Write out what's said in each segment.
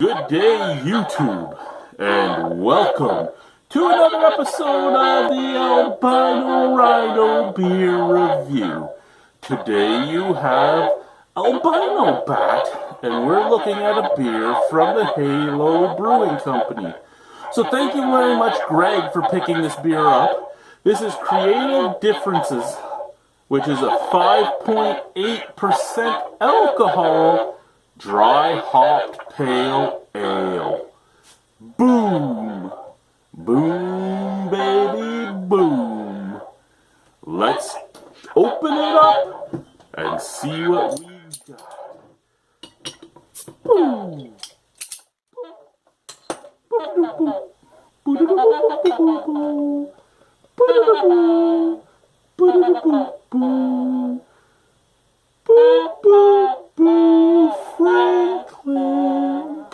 Good day, YouTube, and welcome to another episode of the Albino Rhino Beer Review. Today you have Albino Bat, and we're looking at a beer from the Halo Brewing Company. So thank you very much, Greg, for picking this beer up. This is Creative Differences, which is a 5.8% alcohol dry hopped pale ale. Boom! Boom, baby, boom. Let's open it up and see what we got. Boom! Franklin.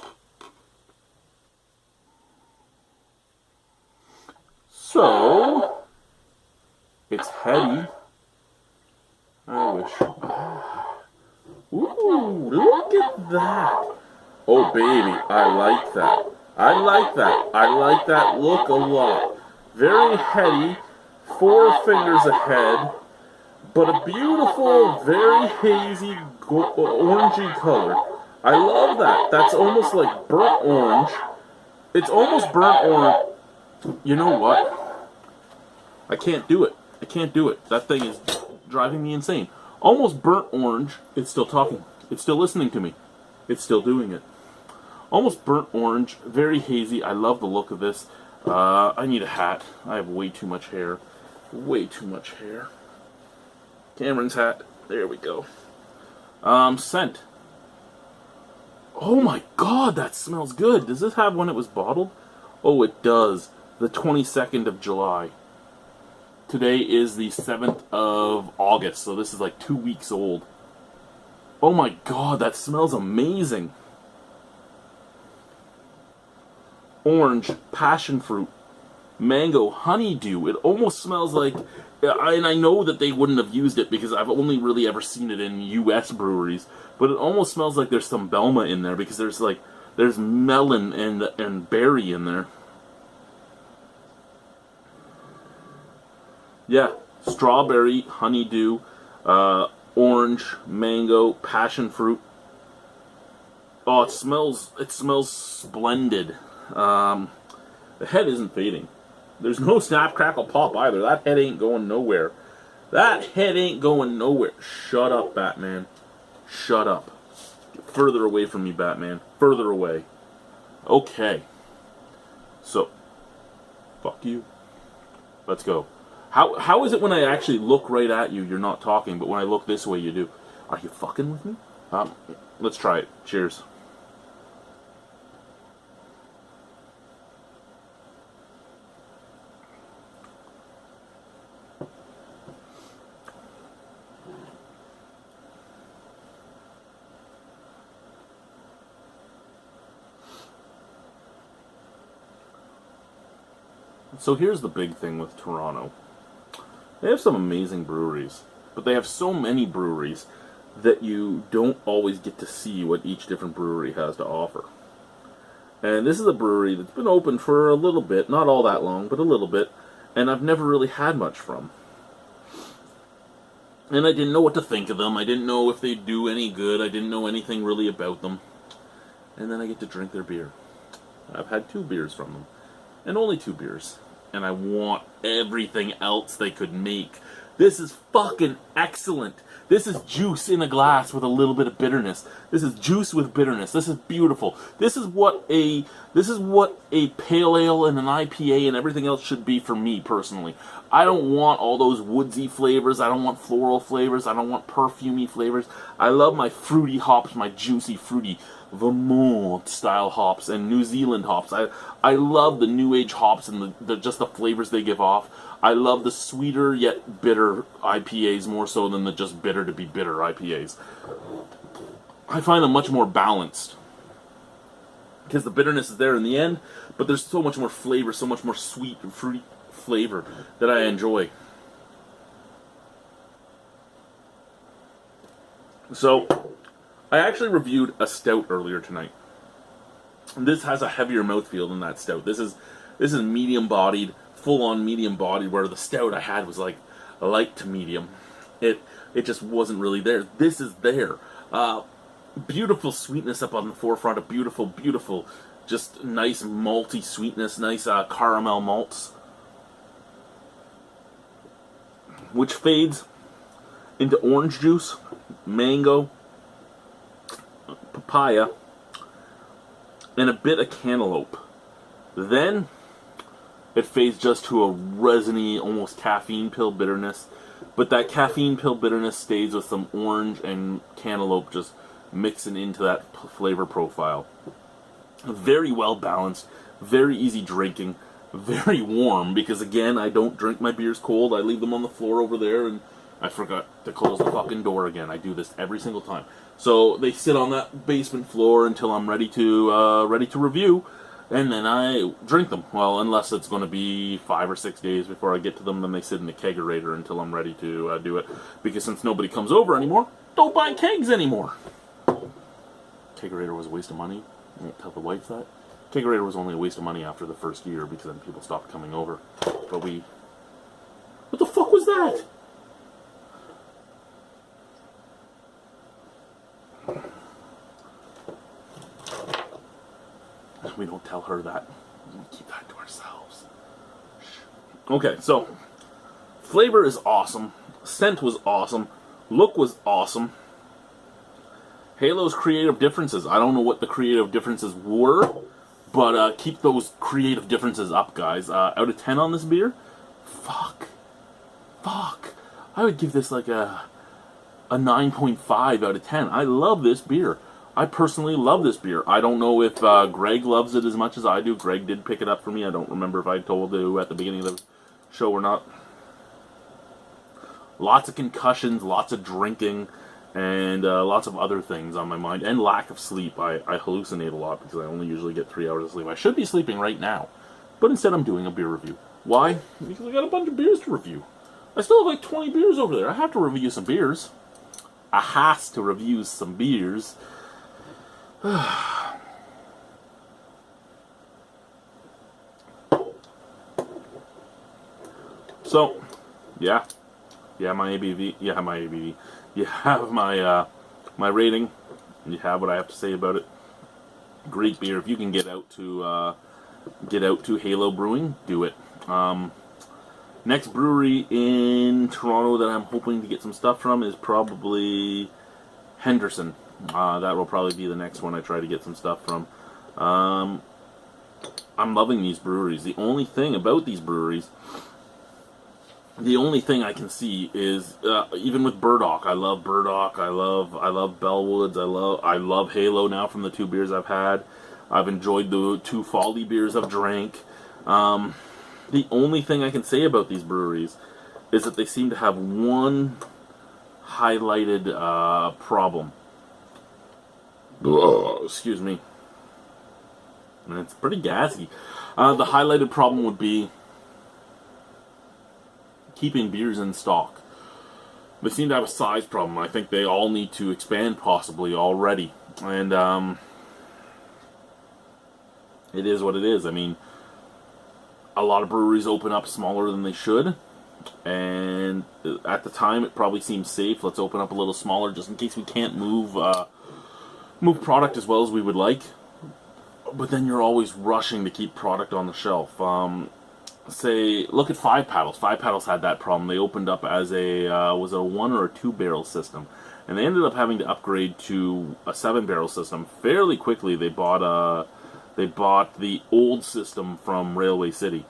So, it's heady. I wish. Ooh, look at that. Oh, baby, I like that. I like that. I like that look a lot. Very heady, 4 fingers ahead, but a beautiful, very hazy, orangey color. I love that. That's almost like burnt orange. It's almost burnt orange. You know what? I can't do it. I can't do it. That thing is driving me insane. Almost burnt orange. It's still talking. It's still listening to me. It's still doing it. Almost burnt orange. Very hazy. I love the look of this. I need a hat. I have way too much hair. Way too much hair. Cameron's hat. There we go. Scent. Oh my god, that smells good. Does this have when it was bottled? Oh, it does. The 22nd of July. Today is the 7th of August, so this is like 2 weeks old. Oh my god, that smells amazing. Orange, passion fruit, mango, honeydew. It almost smells like, and I know that they wouldn't have used it because I've only really ever seen it in U.S. breweries, but it almost smells like there's some Belma in there because there's melon and berry in there. Yeah, strawberry, honeydew, orange, mango, passion fruit. Oh, it smells splendid. The head isn't fading. There's no snap, crackle, pop either. That head ain't going nowhere. That head ain't going nowhere. Shut up, Batman. Shut up. Get further away from me, Batman. Further away. Okay. So, fuck you. Let's go. How is it when I actually look right at you, you're not talking, but when I look this way, you do? Are you fucking with me? Let's try it. Cheers. So here's the big thing with Toronto. They have some amazing breweries, but they have so many breweries that you don't always get to see what each different brewery has to offer. And this is a brewery that's been open for a little bit, not all that long, but a little bit, and I've never really had much from. And I didn't know what to think of them. I didn't know if they'd do any good. I didn't know anything really about them. And then I get to drink their beer. I've had 2 beers from them. And only 2 beers. And I want everything else they could make. This is fucking excellent. This is juice in a glass with a little bit of bitterness. This is juice with bitterness. This is beautiful. This is what a pale ale and an IPA and everything else should be for me personally. I don't want all those woodsy flavors. I don't want floral flavors. I don't want perfumey flavors. I love my fruity hops, my juicy fruity Vermont style hops and New Zealand hops. I love the new age hops and just the flavors they give off. I love the sweeter yet bitter IPAs more so than the just bitter to be bitter IPAs. I find them much more balanced because the bitterness is there in the end, but there's so much more flavor, so much more sweet and fruity flavor that I enjoy. So, I actually reviewed a stout earlier tonight. This has a heavier mouthfeel than that stout. This is medium bodied, full on medium bodied. Where the stout I had was like a light to medium. It just wasn't really there. This is there. Beautiful sweetness up on the forefront. A beautiful, just nice malty sweetness. Nice caramel malts, which fades into orange juice, mango, papaya, and a bit of cantaloupe. Then it fades just to a resiny, almost caffeine pill bitterness. But that caffeine pill bitterness stays with some orange and cantaloupe just mixing into that flavor profile. Very well balanced, very easy drinking, very warm, because again, I don't drink my beers cold. I leave them on the floor over there, and I forgot to close the fucking door again. I do this every single time. So they sit on that basement floor until I'm ready to review, and then I drink them. Well, unless it's going to be 5 or 6 days before I get to them, then they sit in the kegerator until I'm ready to do it. Because since nobody comes over anymore, don't buy kegs anymore. Kegerator was a waste of money. I won't tell the wife that. Kegerator was only a waste of money after the first year because then people stopped coming over. But what the fuck was that? We don't tell her that. We keep that to ourselves. Okay, so flavor is awesome. Scent was awesome. Look was awesome. Halo's creative differences. I don't know what the creative differences were, but keep those creative differences up, guys. Out of 10 on this beer? Fuck. I would give this like a 9.5 out of 10. I love this beer. I personally love this beer. I don't know if Greg loves it as much as I do. Greg did pick it up for me. I don't remember if I told you at the beginning of the show or not. Lots of concussions, lots of drinking, and lots of other things on my mind. And lack of sleep. I hallucinate a lot because I only usually get 3 hours of sleep. I should be sleeping right now. But instead I'm doing a beer review. Why? Because I got a bunch of beers to review. I still have like 20 beers over there. I have to review some beers. I has to review some beers. So, yeah, my ABV, you have my my rating, and you have what I have to say about it. Great beer. If you can get out to Halo Brewing, do it. Next brewery in Toronto that I'm hoping to get some stuff from is probably Henderson. That will probably be the next one I try to get some stuff from. I'm loving these breweries. The only thing about these breweries, the only thing I can see is even with Burdock. I love Burdock. I love Bellwoods. I love Halo now from the 2 beers I've had. I've enjoyed the 2 Folly beers I've drank. The only thing I can say about these breweries is that they seem to have one highlighted problem. Excuse me. And it's pretty gassy. The highlighted problem would be keeping beers in stock. They seem to have a size problem. I think they all need to expand possibly already. And it is what it is. I mean, a lot of breweries open up smaller than they should. And at the time, it probably seems safe. Let's open up a little smaller just in case we can't move product as well as we would like. But then you're always rushing to keep product on the shelf. Say, look at Five Paddles. Five Paddles had that problem. They opened up as was it a 1 or a 2 barrel system, and they ended up having to upgrade to a 7 barrel system fairly quickly. They bought the old system from Railway City.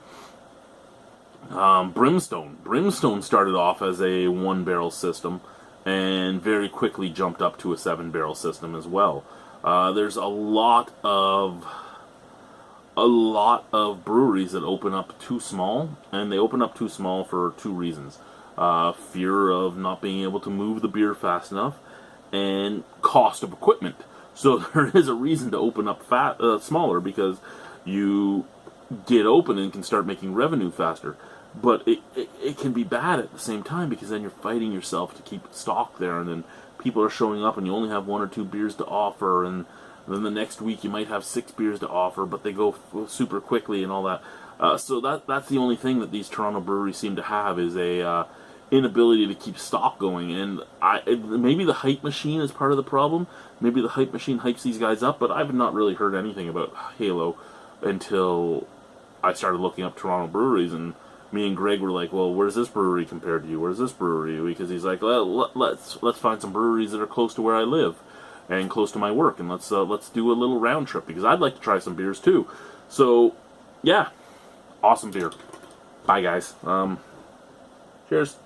Brimstone started off as a 1 barrel system, and very quickly jumped up to a 7 barrel system as well. There's a lot of breweries that open up too small, and they open up too small for 2 reasons. Fear of not being able to move the beer fast enough, and cost of equipment. So there is a reason to open up smaller, because you get open and can start making revenue faster. But it can be bad at the same time, because then you're fighting yourself to keep stock there, and then people are showing up and you only have 1 or 2 beers to offer, and And then the next week you might have 6 beers to offer, but they go super quickly and all that. So that's the only thing that these Toronto breweries seem to have is a inability to keep stock going. And maybe the hype machine is part of the problem. Maybe the hype machine hypes these guys up, but I've not really heard anything about Halo until I started looking up Toronto breweries, and me and Greg were like, well, where's this brewery compared to you? Where's this brewery? Because he's like, well, let's find some breweries that are close to where I live and close to my work, and let's do a little round trip, because I'd like to try some beers too. So, yeah, awesome beer. Bye, guys. Cheers.